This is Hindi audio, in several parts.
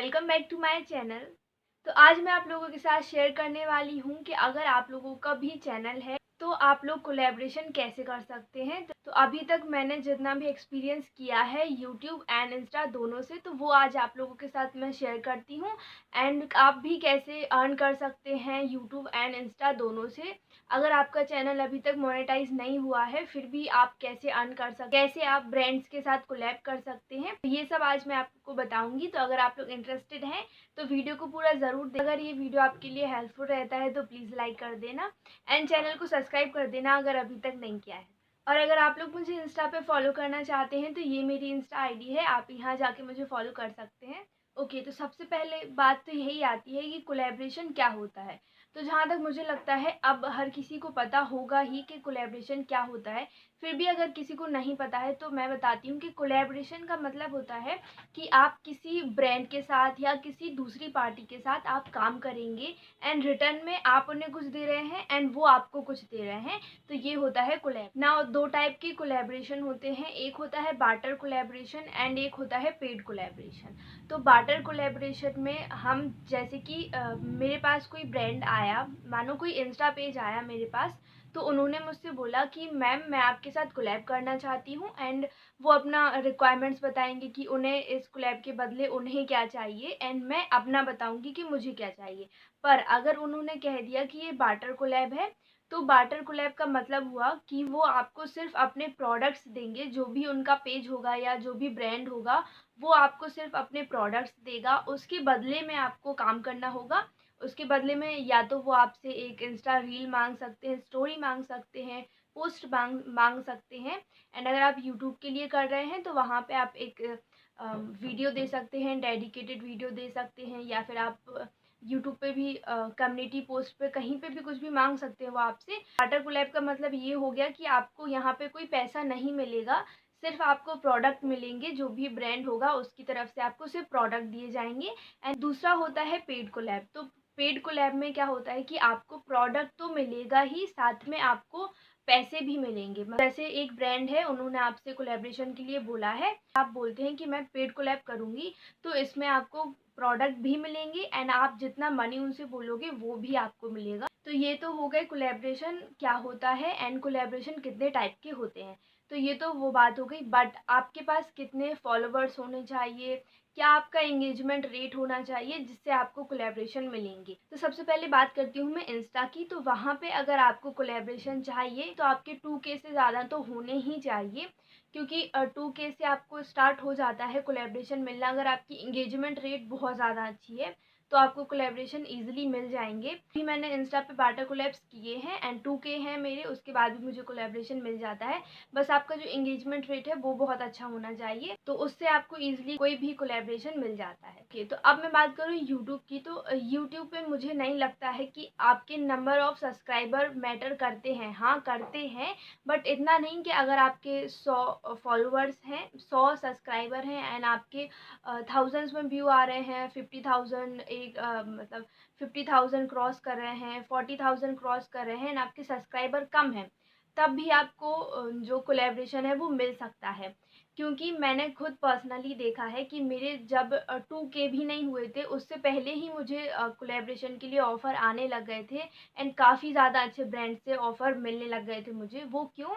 Welcome back to my channel. तो आज मैं आप लोगों के साथ शेयर करने वाली हूँ कि अगर आप लोगों का भी चैनल है तो आप लोग कोलैबोरेशन कैसे कर सकते हैं। तो अभी तक मैंने जितना भी एक्सपीरियंस किया है यूट्यूब एंड इंस्टा दोनों से, तो वो आज आप लोगों के साथ मैं शेयर करती हूँ। एंड आप भी कैसे अर्न कर सकते हैं यूट्यूब एंड इंस्टा दोनों से। अगर आपका चैनल अभी तक मोनेटाइज नहीं हुआ है फिर भी आप कैसे अर्न कर सकते, कैसे आप ब्रांड्स के साथ कोलैब कर सकते हैं, ये सब आज मैं आपको बताऊंगी। तो अगर आप लोग इंटरेस्टेड हैं तो वीडियो को पूरा ज़रूर देखें। अगर ये वीडियो आपके लिए हेल्पफुल रहता है तो प्लीज़ लाइक कर देना एंड चैनल को सब्सक्राइब कर देना अगर अभी तक नहीं किया है। और अगर आप लोग मुझे इंस्टा पे फॉलो करना चाहते हैं तो ये मेरी इंस्टा आईडी है, आप यहाँ जाके मुझे फॉलो कर सकते हैं। ओके, तो सबसे पहले बात तो यही आती है कि कोलैबोरेशन क्या होता है। तो जहाँ तक मुझे लगता है अब हर किसी को पता होगा ही कि कोलैबोरेशन क्या होता है। फिर भी अगर किसी को नहीं पता है तो मैं बताती हूँ कि कोलैबोरेशन का मतलब होता है कि आप किसी ब्रांड के साथ या किसी दूसरी पार्टी के साथ आप काम करेंगे एंड रिटर्न में आप उन्हें कुछ दे रहे हैं एंड वो आपको कुछ दे रहे हैं। तो ये होता है कोलैब। ना दो टाइप के कोलैबोरेशन होते हैं, एक होता है बार्टर कोलैबोरेशन एंड एक होता है पेड कोलैबोरेशन। तो बार्टर कोलैबोरेशन में हम जैसे कि मेरे पास कोई ब्रांड आया, मानो कोई इंस्टा पेज आया मेरे पास, तो उन्होंने मुझसे बोला कि मैम मैं आपके साथ कोलैब करना चाहती हूँ एंड वो अपना रिक्वायरमेंट्स बताएंगे कि उन्हें इस कोलैब के बदले उन्हें क्या चाहिए एंड मैं अपना बताऊंगी कि मुझे क्या चाहिए। पर अगर उन्होंने कह दिया कि ये बार्टर कोलैब है तो बार्टर कोलैब का मतलब हुआ कि वो आपको सिर्फ अपने प्रोडक्ट्स देंगे, जो भी उनका पेज होगा या जो भी ब्रांड होगा वो आपको सिर्फ अपने प्रोडक्ट्स देगा, उसके बदले में आपको काम करना होगा। उसके बदले में या तो वो आपसे एक इंस्टा रील मांग सकते हैं, स्टोरी मांग सकते हैं, पोस्ट मांग सकते हैं। एंड अगर आप यूट्यूब के लिए कर रहे हैं तो वहाँ पे आप एक वीडियो दे सकते हैं, डेडिकेटेड वीडियो दे सकते हैं, या फिर आप यूट्यूब पे भी कम्युनिटी पोस्ट पे कहीं पे भी कुछ भी मांग सकते हैं वो आपसे। बार्टर कोलैब का मतलब ये हो गया कि आपको यहाँ पे कोई पैसा नहीं मिलेगा, सिर्फ आपको प्रोडक्ट मिलेंगे, जो भी ब्रांड होगा उसकी तरफ से आपको सिर्फ प्रोडक्ट दिए जाएंगे। एंड दूसरा होता है पेड कोलैब। तो पेड कोलैब में क्या होता है कि आपको प्रोडक्ट तो मिलेगा ही, साथ में आपको पैसे भी मिलेंगे। जैसे एक ब्रांड है, उन्होंने आपसे कोलैबोरेशन के लिए बोला है, आप बोलते हैं कि मैं पेड कोलैब करूंगी, तो इसमें आपको प्रोडक्ट भी मिलेंगे एंड आप जितना मनी उनसे बोलोगे वो भी आपको मिलेगा। तो ये तो हो गए कोलैबोरेशन क्या होता है एंड कोलैबोरेशन कितने टाइप के होते हैं। तो ये तो वो बात हो गई। बट आपके पास कितने फॉलोवर्स होने चाहिए, क्या आपका एंगेजमेंट रेट होना चाहिए जिससे आपको कोलैबोरेशन मिलेंगे। तो सबसे पहले बात करती हूँ मैं इंस्टा की। तो वहाँ पे अगर आपको कोलैबोरेशन चाहिए तो आपके 2K से ज़्यादा तो होने ही चाहिए, क्योंकि 2K से आपको स्टार्ट हो जाता है कोलैबोरेशन मिलना। अगर आपकी इंगेजमेंट रेट बहुत ज़्यादा अच्छी है तो आपको कोलैबोरेशन ईजिली मिल जाएंगे। भी मैंने इंस्टा पे बार्टर कोलैब्स किए हैं एंड 2K हैं मेरे, उसके बाद भी मुझे कोलैबोरेशन मिल जाता है। बस आपका जो इंगेजमेंट रेट है वो बहुत अच्छा होना चाहिए, तो उससे आपको ईजिली कोई भी कोलैबोरेशन मिल जाता है। ओके, तो अब मैं बात करूँ यूट्यूब की। तो यूट्यूब पे मुझे नहीं लगता है कि आपके नंबर ऑफ सब्सक्राइबर मैटर करते हैं। हाँ करते हैं, बट इतना नहीं कि अगर आपके 100 फॉलोअर्स हैं, 100 सब्सक्राइबर हैं एंड आपके थाउजेंड्स में व्यू आ रहे हैं, 50,000 एक मतलब 50,000 क्रॉस कर रहे हैं, 40,000 क्रॉस कर रहे हैं एंड आपके सब्सक्राइबर कम हैं, तब भी आपको जो कोलैबोरेशन है वो मिल सकता है। क्योंकि मैंने खुद पर्सनली देखा है कि मेरे जब 2K भी नहीं हुए थे उससे पहले ही मुझे कोलैबोरेशन के लिए ऑफ़र आने लग गए थे एंड काफ़ी ज़्यादा अच्छे ब्रांड से ऑफ़र मिलने लग गए थे मुझे। वो क्यों?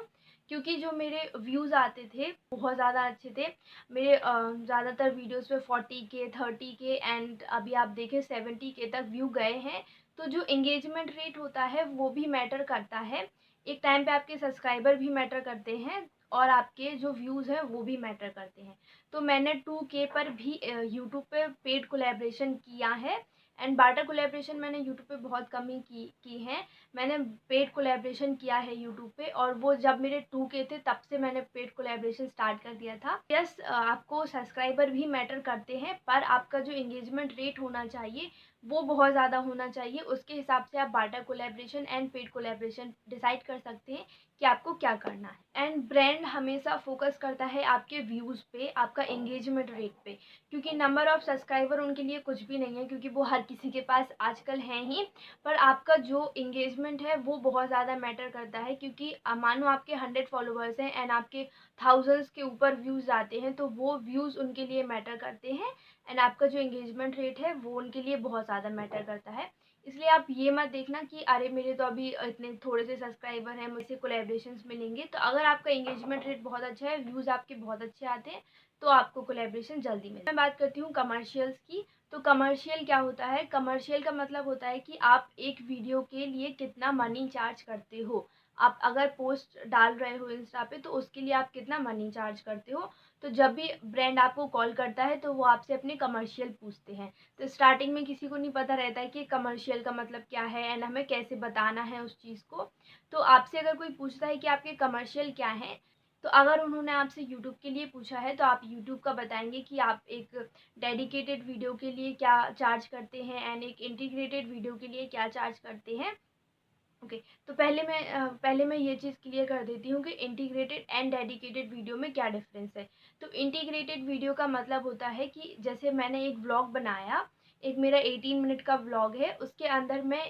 क्योंकि जो मेरे व्यूज़ आते थे बहुत ज़्यादा अच्छे थे। मेरे ज़्यादातर वीडियोस पे 40K 30K एंड अभी आप देखें 70K तक व्यू गए हैं। तो जो एंगेजमेंट रेट होता है वो भी मैटर करता है। एक टाइम पे आपके सब्सक्राइबर भी मैटर करते हैं और आपके जो व्यूज़ हैं वो भी मैटर करते हैं। तो मैंने 2K पर भी यूट्यूब पे पेड कोलैबोरेशन किया है एंड बार्टर कोलैबोरेशन मैंने यूट्यूब पे बहुत कम ही की हैं। मैंने पेड कोलैबोरेशन किया है यूट्यूब पे, और वो जब मेरे 2K थे तब से मैंने पेड कोलैबोरेशन स्टार्ट कर दिया था। यस, आपको सब्सक्राइबर भी मैटर करते हैं, पर आपका जो एंगेजमेंट रेट होना चाहिए वो बहुत ज़्यादा होना चाहिए। उसके हिसाब से आप barter collaboration and paid collaboration decide कर सकते हैं कि आपको क्या करना है। एंड ब्रांड हमेशा फोकस करता है आपके व्यूज़ पे, आपका एंगेजमेंट रेट पे, क्योंकि नंबर ऑफ़ सब्सक्राइबर उनके लिए कुछ भी नहीं है, क्योंकि वो हर किसी के पास आजकल हैं ही। पर आपका जो एंगेजमेंट है वो बहुत ज़्यादा मैटर करता है, क्योंकि मानो आपके 100 फॉलोवर्स हैं एंड आपके थाउजेंड्स के ऊपर व्यूज़ आते हैं, तो वो व्यूज़ उनके लिए मैटर करते हैं एंड आपका जो एंगेजमेंट रेट है वो उनके लिए बहुत ज़्यादा मैटर करता है। इसलिए आप ये मत देखना कि अरे मेरे तो अभी इतने थोड़े से सब्सक्राइबर हैं, मुझसे कोलैबोरेशंस मिलेंगे। तो अगर आपका एंगेजमेंट रेट बहुत अच्छा है, व्यूज़ आपके बहुत अच्छे आते हैं, तो आपको कोलैबोरेशन जल्दी मिले। मैं बात करती हूँ कमर्शियल्स की। तो कमर्शियल क्या होता है? कमर्शियल का मतलब होता है कि आप एक वीडियो के लिए कितना मनी चार्ज करते हो। आप अगर पोस्ट डाल रहे हो इंस्टा पे तो उसके लिए आप कितना मनी चार्ज करते हो। तो जब भी ब्रांड आपको कॉल करता है तो वो आपसे अपने कमर्शियल पूछते हैं। तो स्टार्टिंग में किसी को नहीं पता रहता है कि कमर्शियल का मतलब क्या है एंड हमें कैसे बताना है उस चीज़ को। तो आपसे अगर कोई पूछता है कि आपके कमर्शियल क्या हैं, तो अगर उन्होंने आपसे यूट्यूब के लिए पूछा है तो आप यूट्यूब का बताएंगे कि आप एक डेडिकेटेड वीडियो के लिए क्या चार्ज करते हैं एंड एक इंटीग्रेटेड वीडियो के लिए क्या चार्ज करते हैं। ओके, तो पहले मैं ये चीज़ क्लियर कर देती हूँ कि इंटीग्रेटेड एंड डेडिकेटेड वीडियो में क्या डिफरेंस है। तो इंटीग्रेटेड वीडियो का मतलब होता है कि जैसे मैंने एक व्लॉग बनाया, एक मेरा 18 मिनट का व्लॉग है, उसके अंदर मैं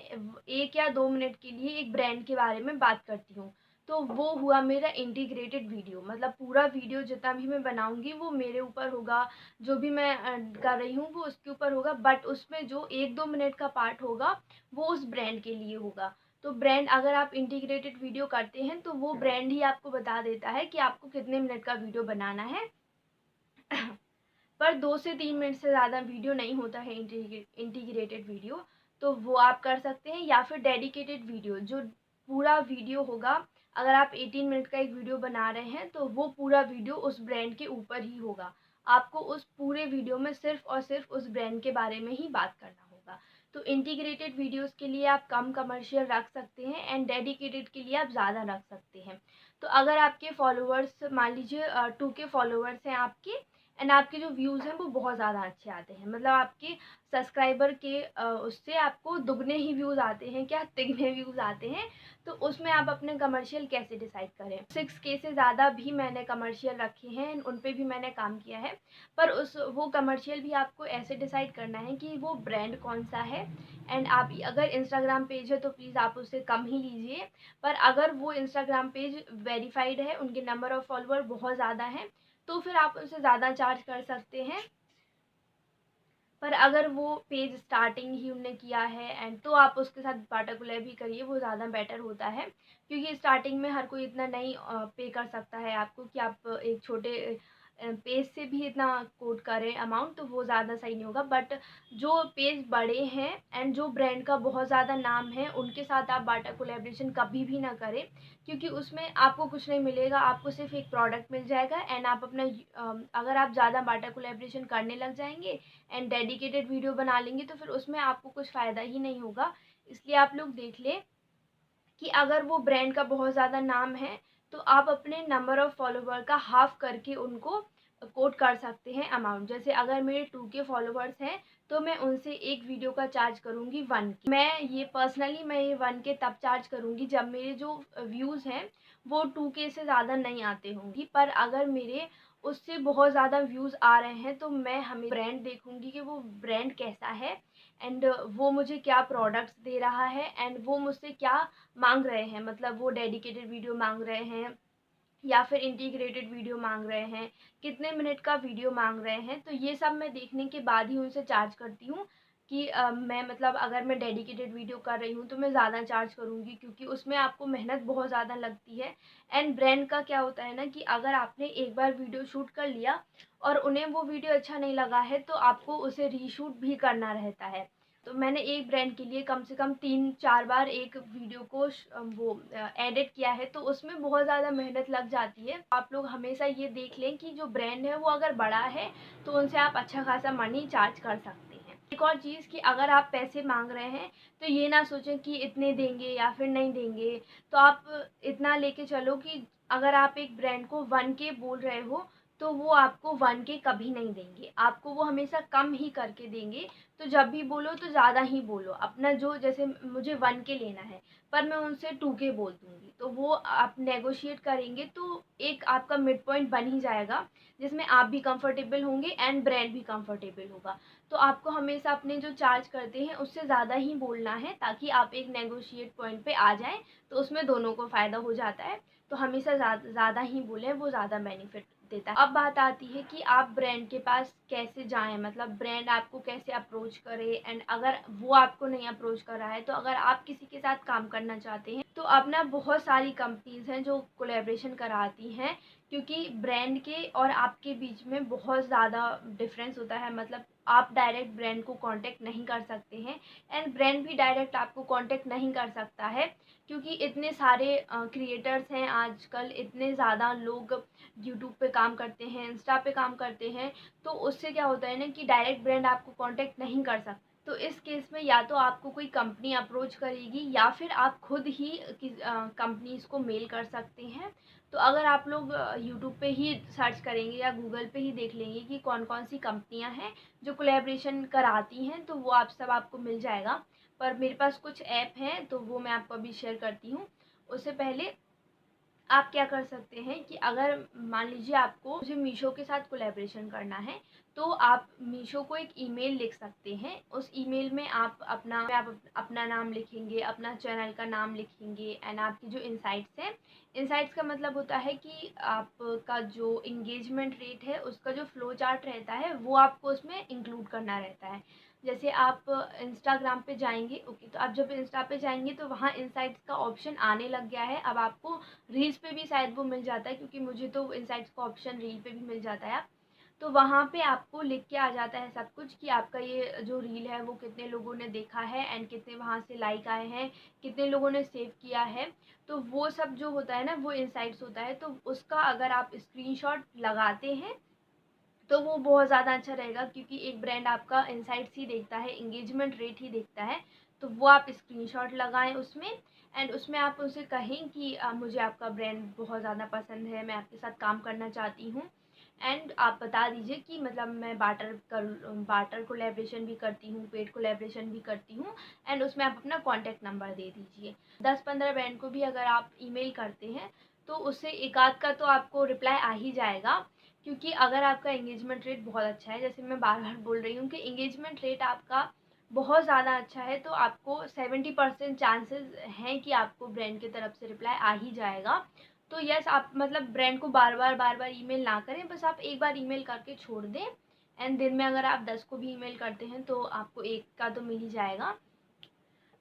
1 या 2 मिनट के लिए एक ब्रांड के बारे में बात करती हूँ। तो वो हुआ मेरा इंटीग्रेटेड वीडियो। मतलब पूरा वीडियो जितना भी मैं बनाऊँगी वो मेरे ऊपर होगा, जो भी मैं कर रही हूँ वो उसके ऊपर होगा, बट उसमें जो 1-2 मिनट का पार्ट होगा वो उस ब्रांड के लिए होगा। तो ब्रांड अगर आप इंटीग्रेटेड वीडियो करते हैं तो वो ब्रांड ही आपको बता देता है कि आपको कितने मिनट का वीडियो बनाना है। पर 2 से 3 मिनट से ज़्यादा वीडियो नहीं होता है इंटीग्रेटेड वीडियो। तो वो आप कर सकते हैं, या फिर डेडिकेटेड वीडियो जो पूरा वीडियो होगा। अगर आप 18 मिनट का एक वीडियो बना रहे हैं तो वो पूरा वीडियो उस ब्रांड के ऊपर ही होगा। आपको उस पूरे वीडियो में सिर्फ और सिर्फ उस ब्रांड के बारे में ही बात करना होगा। तो इंटीग्रेटेड वीडियोस के लिए आप कम कमर्शियल रख सकते हैं एंड डेडिकेटेड के लिए आप ज़्यादा रख सकते हैं। तो अगर आपके फॉलोअर्स मान लीजिए 2K फॉलोअर्स हैं आपके, एंड आपके जो व्यूज़ हैं वो बहुत ज़्यादा अच्छे आते हैं, मतलब आपके सब्सक्राइबर के उससे आपको दुगने ही व्यूज़ आते हैं, क्या तिगने व्यूज़ आते हैं। तो उसमें आप अपने कमर्शियल कैसे डिसाइड करें। 6K से ज़्यादा भी मैंने कमर्शियल रखे हैं, उन पे भी मैंने काम किया है। पर वो कमर्शियल भी आपको ऐसे डिसाइड करना है कि वो ब्रांड कौन सा है। एंड आप अगर इंस्टाग्राम पेज है तो प्लीज़ आप उससे कम ही लीजिए। पर अगर वो इंस्टाग्राम पेज वेरीफाइड है, उनके नंबर ऑफ़ फॉलोअर बहुत ज़्यादा हैं, तो फिर आप उनसे ज़्यादा चार्ज कर सकते हैं। पर अगर वो पेज स्टार्टिंग ही उनने किया है एंड तो आप उसके साथ बाटा कोलैब भी करिए, वो ज़्यादा बेटर होता है। क्योंकि स्टार्टिंग में हर कोई इतना नहीं पे कर सकता है आपको कि आप एक छोटे पेज से भी इतना कोट करें अमाउंट, तो वो ज़्यादा सही नहीं होगा। बट जो पेज बड़े हैं एंड जो ब्रांड का बहुत ज़्यादा नाम है, उनके साथ आप बाटा कोलैबोरेशन कभी भी ना करें। क्योंकि उसमें आपको कुछ नहीं मिलेगा, आपको सिर्फ एक प्रोडक्ट मिल जाएगा एंड आप अपना अगर आप ज़्यादा बाटा कोलैबोरेशन करने लग जाएंगे एंड डेडिकेटेड वीडियो बना लेंगे तो फिर उसमें आपको कुछ फ़ायदा ही नहीं होगा। इसलिए आप लोग देख लें कि अगर वो ब्रांड का बहुत ज़्यादा नाम है तो आप अपने नंबर ऑफ़ फॉलोवर का हाफ़ करके उनको कोट कर सकते हैं अमाउंट। जैसे अगर मेरे 2K फॉलोवर्स हैं तो मैं उनसे एक वीडियो का चार्ज करूँगी 1K। मैं ये 1K तब चार्ज करूँगी जब मेरे जो व्यूज़ हैं वो 2K से ज़्यादा नहीं आते होंगी। पर अगर मेरे उससे बहुत ज़्यादा व्यूज़ आ रहे हैं तो मैं हमें ब्रांड देखूँगी कि वो ब्रांड कैसा है एंड वो मुझे क्या प्रोडक्ट्स दे रहा है एंड वो मुझसे क्या मांग रहे हैं। मतलब वो डेडिकेटेड वीडियो मांग रहे हैं या फिर इंटीग्रेटेड वीडियो मांग रहे हैं, कितने मिनट का वीडियो मांग रहे हैं। तो ये सब मैं देखने के बाद ही उनसे चार्ज करती हूँ कि मैं मतलब अगर मैं डेडिकेटेड वीडियो कर रही हूँ तो मैं ज़्यादा चार्ज करूँगी, क्योंकि उसमें आपको मेहनत बहुत ज़्यादा लगती है। एंड ब्रांड का क्या होता है ना कि अगर आपने एक बार वीडियो शूट कर लिया और उन्हें वो वीडियो अच्छा नहीं लगा है तो आपको उसे रीशूट भी करना रहता है। तो मैंने एक ब्रांड के लिए कम से कम 3-4 बार एक वीडियो को एडिट किया है, तो उसमें बहुत ज़्यादा मेहनत लग जाती है। आप लोग हमेशा ये देख लें कि जो ब्रांड है वो अगर बड़ा है तो उनसे आप अच्छा खासा मनी चार्ज कर सकते हैं। एक और चीज़ कि अगर आप पैसे मांग रहे हैं तो ये ना सोचें कि इतने देंगे या फिर नहीं देंगे। तो आप इतना लेके चलो कि अगर आप एक ब्रांड को 1K बोल रहे हो तो वो आपको 1K कभी नहीं देंगे, आपको वो हमेशा कम ही करके देंगे। तो जब भी बोलो तो ज़्यादा ही बोलो, अपना जो जैसे मुझे 1K लेना है पर मैं उनसे 2K बोल दूँगी, तो वो आप नेगोशिएट करेंगे तो एक आपका मिड पॉइंट बन ही जाएगा, जिसमें आप भी कंफर्टेबल होंगे एंड ब्रांड भी कंफर्टेबल होगा। तो आपको हमेशा अपने जो चार्ज करते हैं उससे ज़्यादा ही बोलना है, ताकि आप एक नेगोशिएट पॉइंट पे आ जाएँ, तो उसमें दोनों को फ़ायदा हो जाता है। तो हमेशा ज़्यादा ही बोलें, वो ज़्यादा बेनिफिट देता है। अब बात आती है कि आप ब्रांड के पास कैसे जाएँ, मतलब ब्रांड आपको कैसे अप्रोच करे, एंड अगर वो आपको नहीं अप्रोच कर रहा है, तो अगर आप किसी के साथ काम करना चाहते हैं, तो अब ना बहुत सारी कंपनीज़ हैं जो कोलैबोरेशन कराती हैं, क्योंकि ब्रांड के और आपके बीच में बहुत ज़्यादा डिफरेंस होता है। मतलब आप डायरेक्ट ब्रांड को कांटेक्ट नहीं कर सकते हैं, एंड ब्रांड भी डायरेक्ट आपको कांटेक्ट नहीं कर सकता है, क्योंकि इतने सारे क्रिएटर्स हैं आजकल, इतने ज़्यादा लोग यूट्यूब पे काम करते हैं, इंस्टा पे काम करते हैं, तो उससे क्या होता है ना कि डायरेक्ट ब्रांड आपको कांटेक्ट नहीं कर सकता। तो इस केस में या तो आपको कोई कंपनी अप्रोच करेगी, या फिर आप खुद ही कंपनीज़ को मेल कर सकते हैं। तो अगर आप लोग यूट्यूब पे ही सर्च करेंगे या गूगल पे ही देख लेंगे कि कौन कौन सी कंपनियां हैं जो कोलैबोरेशन कराती हैं, तो वो आपको मिल जाएगा। पर मेरे पास कुछ ऐप हैं, तो वो मैं आपको अभी शेयर करती हूँ। उससे पहले आप क्या कर सकते हैं कि अगर मान लीजिए आपको मुझे मीशो के साथ कोलैबोरेशन करना है, तो आप मीशो को एक ईमेल लिख सकते हैं। उस ईमेल में आप अपना नाम लिखेंगे, अपना चैनल का नाम लिखेंगे, एंड आपकी जो इनसाइट्स हैं, इनसाइट्स का मतलब होता है कि आपका जो इंगेजमेंट रेट है उसका जो फ्लो चार्ट रहता है वो आपको उसमें इंक्लूड करना रहता है। जैसे आप इंस्टाग्राम पे जाएंगे, ओके, तो आप जब इंस्टा पे जाएंगे तो वहाँ इनसाइट्स का ऑप्शन आने लग गया है। अब आपको रील्स पे भी शायद वो मिल जाता है, क्योंकि मुझे तो इनसाइट्स का ऑप्शन रील पे भी मिल जाता है। तो वहाँ पे आपको लिख के आ जाता है सब कुछ कि आपका ये जो रील है वो कितने लोगों ने देखा है, एंड कितने वहाँ से लाइक आए हैं, कितने लोगों ने सेव किया है। तो वो सब जो होता है ना, वो इनसाइट्स होता है। तो उसका अगर आप स्क्रीनशॉट लगाते हैं तो वो बहुत ज़्यादा अच्छा रहेगा, क्योंकि एक ब्रांड आपका इनसाइट्स ही देखता है, इंगेजमेंट रेट ही देखता है। तो वो आप स्क्रीनशॉट लगाएं उसमें, एंड उसमें आप उनसे कहें कि मुझे आपका ब्रांड बहुत ज़्यादा पसंद है, मैं आपके साथ काम करना चाहती हूँ। एंड आप बता दीजिए कि मतलब मैं बार्टर कोलैबोरेशन भी करती हूँ, पेड कोलैबोरेशन भी करती हूँ, एंड उसमें आप अपना कॉन्टैक्ट नंबर दे दीजिए। 10-15 ब्रांड को भी अगर आप ईमेल करते हैं, तो उससे एक आध का तो आपको रिप्लाई आ ही जाएगा। क्योंकि अगर आपका एंगेजमेंट रेट बहुत अच्छा है, जैसे मैं बार बार बोल रही हूँ कि एंगेजमेंट रेट आपका बहुत ज़्यादा अच्छा है, तो आपको 70% चांसेस हैं कि आपको ब्रांड की तरफ से रिप्लाई आ ही जाएगा। तो यस, आप मतलब ब्रांड को बार बार ईमेल ना करें, बस आप एक बार ईमेल करके छोड़ दें, एंड दिन में अगर आप 10 को भी ईमेल करते हैं तो आपको एक का तो मिल ही जाएगा।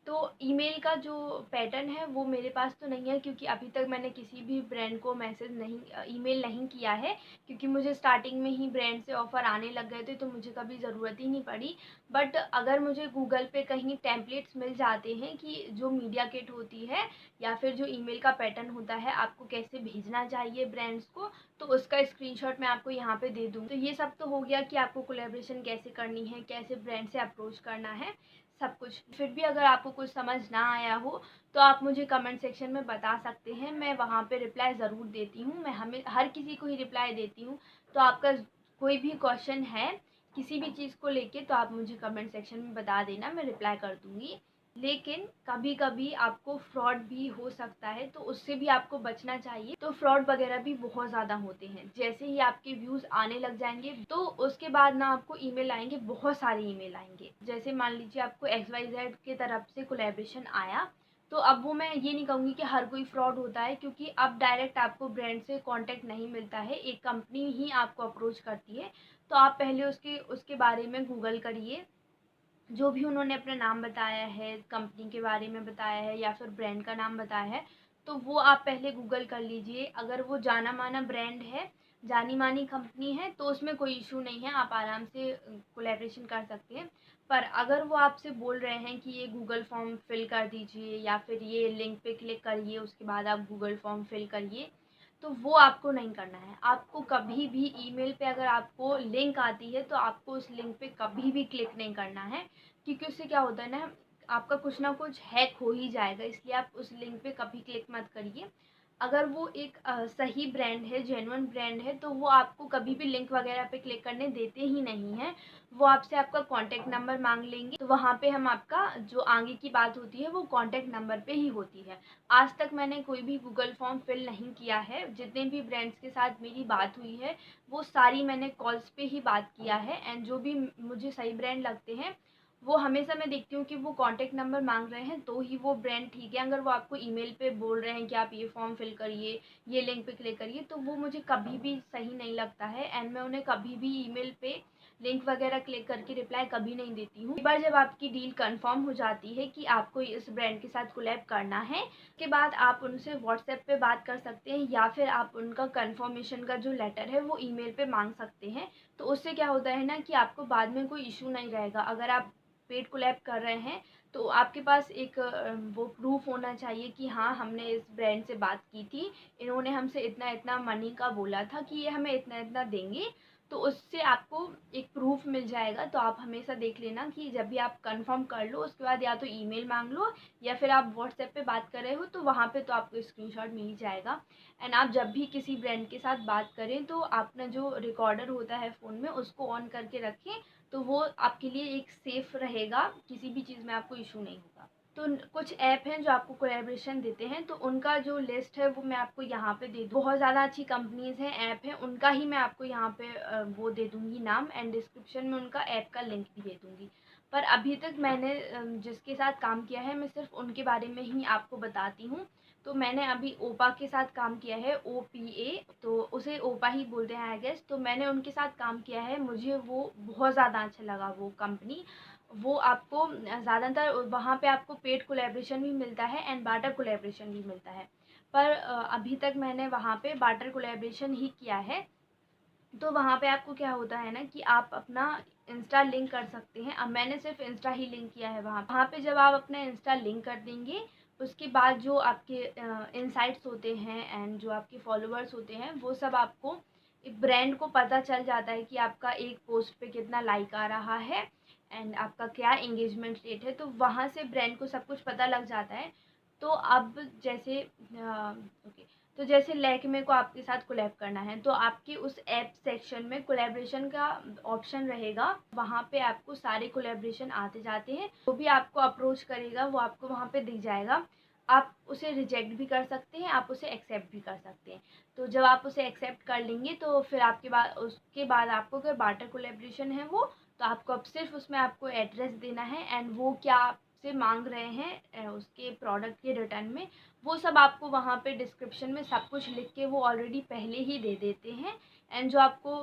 तो ईमेल का जो पैटर्न है वो मेरे पास तो नहीं है, क्योंकि अभी तक मैंने किसी भी ब्रांड को मैसेज नहीं ईमेल नहीं किया है, क्योंकि मुझे स्टार्टिंग में ही ब्रांड से ऑफ़र आने लग गए थे, तो मुझे कभी ज़रूरत ही नहीं पड़ी। बट अगर मुझे गूगल पे कहीं टेम्पलेट्स मिल जाते हैं कि जो मीडिया किट होती है, या फिर जो ईमेल का पैटर्न होता है आपको कैसे भेजना चाहिए ब्रांड्स को, तो उसका स्क्रीनशॉट मैं आपको यहाँ पे दे दूँ। तो ये सब तो हो गया कि आपको कोलैबोरेशन कैसे करनी है, कैसे ब्रांड से अप्रोच करना है, सब कुछ। फिर भी अगर आपको कुछ समझ ना आया हो, तो आप मुझे कमेंट सेक्शन में बता सकते हैं, मैं वहाँ पे रिप्लाई ज़रूर देती हूँ। मैं हर किसी को ही रिप्लाई देती हूँ। तो आपका कोई भी क्वेश्चन है किसी भी चीज़ को लेके, तो आप मुझे कमेंट सेक्शन में बता देना, मैं रिप्लाई कर दूँगी। लेकिन कभी कभी आपको फ्रॉड भी हो सकता है, तो उससे भी आपको बचना चाहिए। तो फ्रॉड वगैरह भी बहुत ज़्यादा होते हैं। जैसे ही आपके व्यूज़ आने लग जाएंगे, तो उसके बाद ना आपको ईमेल आएंगे, बहुत सारे ईमेल आएंगे। जैसे मान लीजिए आपको XYZ की तरफ से कोलैबोरेशन आया, तो अब वो मैं ये नहीं कहूँगी कि हर कोई फ्रॉड होता है, क्योंकि अब डायरेक्ट आपको ब्रांड से कांटेक्ट नहीं मिलता है, एक कंपनी ही आपको अप्रोच करती है। तो आप पहले उसके उसके बारे में गूगल करिए, जो भी उन्होंने अपना नाम बताया है, कंपनी के बारे में बताया है, या फिर ब्रांड का नाम बताया है, तो वो आप पहले गूगल कर लीजिए। अगर वो जाना माना ब्रांड है, जानी मानी कंपनी है, तो उसमें कोई इशू नहीं है, आप आराम से कोलैबोरेशन कर सकते हैं। पर अगर वो आपसे बोल रहे हैं कि ये गूगल फॉर्म फिल कर दीजिए, या फिर ये लिंक पे क्लिक करिए, उसके बाद आप गूगल फॉर्म फिल करिए, तो वो आपको नहीं करना है। आपको कभी भी ईमेल पे अगर आपको लिंक आती है, तो आपको उस लिंक पे कभी भी क्लिक नहीं करना है, क्योंकि उससे क्या होता है ना, आपका कुछ ना कुछ हैक हो ही जाएगा। इसलिए आप उस लिंक पे कभी क्लिक मत करिए। अगर वो एक सही ब्रांड है, जेन्युइन ब्रांड है, तो वो आपको कभी भी लिंक वगैरह पे क्लिक करने देते ही नहीं हैं। वो आपसे आपका कॉन्टैक्ट नंबर मांग लेंगे, तो वहाँ पे हम आपका जो आगे की बात होती है वो कॉन्टैक्ट नंबर पे ही होती है। आज तक मैंने कोई भी गूगल फॉर्म फिल नहीं किया है। जितने भी ब्रांड्स के साथ मेरी बात हुई है, वो सारी मैंने कॉल्स पे ही बात किया है, एंड जो भी मुझे सही ब्रांड लगते हैं वो हमेशा मैं देखती हूँ कि वो कॉन्टैक्ट नंबर मांग रहे हैं तो ही वो ब्रांड ठीक है। अगर वो आपको ईमेल पे बोल रहे हैं कि आप ये फॉर्म फिल करिए, ये लिंक पे क्लिक करिए, तो वो मुझे कभी भी सही नहीं लगता है। एंड मैं उन्हें कभी भी ईमेल पे लिंक वगैरह क्लिक करके रिप्लाई कभी नहीं देती हूँ। एक बार जब आपकी डील कंफर्म हो जाती है कि आपको इस ब्रांड के साथ कोलैब करना है, उसके बाद आप उनसे व्हाट्सएप पे बात कर सकते हैं या फिर आप उनका कंफर्मेशन का जो लेटर है वो ईमेल पे मांग सकते हैं। तो उससे क्या होता है ना कि आपको बाद में कोई इशू नहीं रहेगा। अगर आप पेड कोलैब कर रहे हैं तो आपके पास एक वो प्रूफ होना चाहिए कि हाँ, हमने इस ब्रांड से बात की थी, इन्होंने हमसे इतना इतना मनी का बोला था कि ये हमें इतना इतना देंगे। तो उससे आपको एक प्रूफ मिल जाएगा। तो आप हमेशा देख लेना कि जब भी आप कंफर्म कर लो उसके बाद या तो ईमेल मांग लो या फिर आप व्हाट्सएप पे बात कर रहे हो तो वहाँ पे तो आपको स्क्रीनशॉट मिल ही जाएगा। एंड आप जब भी किसी ब्रांड के साथ बात करें तो अपना जो रिकॉर्डर होता है फ़ोन में उसको ऑन करके रखें, तो वो आपके लिए एक सेफ़ रहेगा, किसी भी चीज़ में आपको इशू नहीं होगा। तो कुछ ऐप हैं जो आपको कोलैबोरेशन देते हैं, तो उनका जो लिस्ट है वो मैं आपको यहाँ पे दे दूँ। बहुत ज़्यादा अच्छी कंपनीज़ हैं, ऐप हैं, उनका ही मैं आपको यहाँ पे वो दे दूँगी नाम, एंड डिस्क्रिप्शन में उनका ऐप का लिंक भी दे दूँगी। पर अभी तक मैंने जिसके साथ काम किया है मैं सिर्फ उनके बारे में ही आपको बताती हूँ। तो मैंने अभी ओपा के साथ काम किया है, OPA, तो उसे ओपा ही बोलते हैं आई गेस। तो मैंने उनके साथ काम किया है, मुझे वो बहुत ज़्यादा अच्छा लगा वो कंपनी। वो आपको ज़्यादातर वहाँ पे आपको पेड कोलैबोरेशन भी मिलता है एंड बार्टर कोलैबोरेशन भी मिलता है। पर अभी तक मैंने वहाँ पे बार्टर कोलैबोरेशन ही किया है। तो वहाँ पे आपको क्या होता है ना कि आप अपना इंस्टा लिंक कर सकते हैं। अब मैंने सिर्फ इंस्टा ही लिंक किया है वहाँ पे जब आप अपना इंस्टा लिंक कर देंगे उसके बाद जो आपके इनसाइट्स होते हैं एंड जो आपके फॉलोअर्स होते हैं वो सब आपको एक ब्रांड को पता चल जाता है कि आपका एक पोस्ट पे कितना लाइक आ रहा है एंड आपका क्या एंगेजमेंट रेट है। तो वहाँ से ब्रांड को सब कुछ पता लग जाता है। तो अब जैसे ओके, तो जैसे लैक्मे को आपके साथ कोलैब करना है तो आपके उस ऐप सेक्शन में कोलैबोरेशन का ऑप्शन रहेगा। वहाँ पे आपको सारे कोलैबोरेशन आते जाते हैं, जो भी आपको अप्रोच करेगा वो आपको वहाँ पे दिख जाएगा। आप उसे रिजेक्ट भी कर सकते हैं, आप उसे एक्सेप्ट भी कर सकते हैं। तो जब आप उसे एक्सेप्ट कर लेंगे तो फिर उसके बाद आपको अगर बार्टर कोलैबोरेशन है वो, तो आपको अब सिर्फ उसमें आपको एड्रेस देना है एंड वो क्या आपसे मांग रहे हैं उसके प्रोडक्ट के रिटर्न में, वो सब आपको वहाँ पे डिस्क्रिप्शन में सब कुछ लिख के वो ऑलरेडी पहले ही दे देते हैं। एंड जो आपको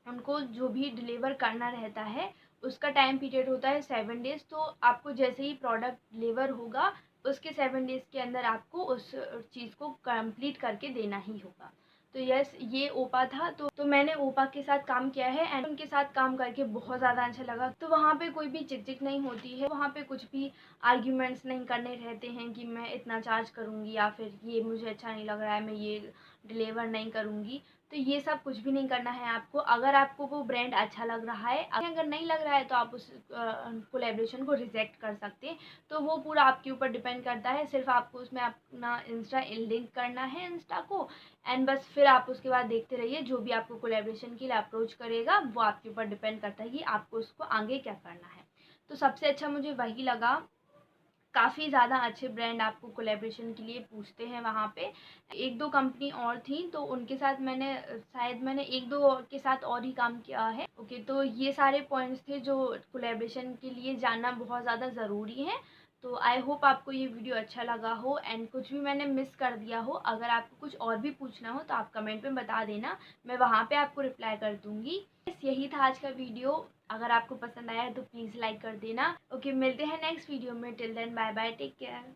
उनको जो भी डिलीवर करना रहता है उसका टाइम पीरियड होता है 7 डेज़। तो आपको जैसे ही प्रोडक्ट डिलीवर होगा उसके 7 डेज़ के अंदर आपको उस चीज़ को कंप्लीट करके देना ही होगा। तो यस, ये ओपा था। तो मैंने ओपा के साथ काम किया है एंड उनके साथ काम करके बहुत ज़्यादा अच्छा लगा। तो वहाँ पे कोई भी चिक नहीं होती है, वहाँ पे कुछ भी आर्ग्यूमेंट्स नहीं करने रहते हैं कि मैं इतना चार्ज करूँगी या फिर ये मुझे अच्छा नहीं लग रहा है मैं ये डिलीवर नहीं करूँगी। तो ये सब कुछ भी नहीं करना है आपको। अगर आपको वो ब्रांड अच्छा लग रहा है, अगर नहीं लग रहा है तो आप उस कोलैबोरेशन को रिजेक्ट कर सकते हैं। तो वो पूरा आपके ऊपर डिपेंड करता है। सिर्फ आपको उसमें अपना इंस्टा लिंक करना है इंस्टा को एंड बस फिर आप उसके बाद देखते रहिए जो भी आपको कोलैबोरेशन के लिए अप्रोच करेगा वो आपके ऊपर डिपेंड करता है कि आपको उसको आगे क्या करना है। तो सबसे अच्छा मुझे वही लगा। काफ़ी ज़्यादा अच्छे ब्रांड आपको कोलैबोरेशन के लिए पूछते हैं वहाँ पे। एक दो कंपनी और थी तो उनके साथ मैंने एक दो और के साथ और ही काम किया है। ओके, तो ये सारे पॉइंट्स थे जो कोलैबोरेशन के लिए जानना बहुत ज़्यादा ज़रूरी है। तो आई होप आपको ये वीडियो अच्छा लगा हो एंड कुछ भी मैंने मिस कर दिया हो, अगर आपको कुछ और भी पूछना हो तो आप कमेंट में बता देना, मैं वहाँ पे आपको रिप्लाई कर दूँगी। बस यही था आज का वीडियो। अगर आपको पसंद आया है तो प्लीज़ लाइक कर देना। ओके, मिलते हैं नेक्स्ट वीडियो में। Till then bye bye, take care.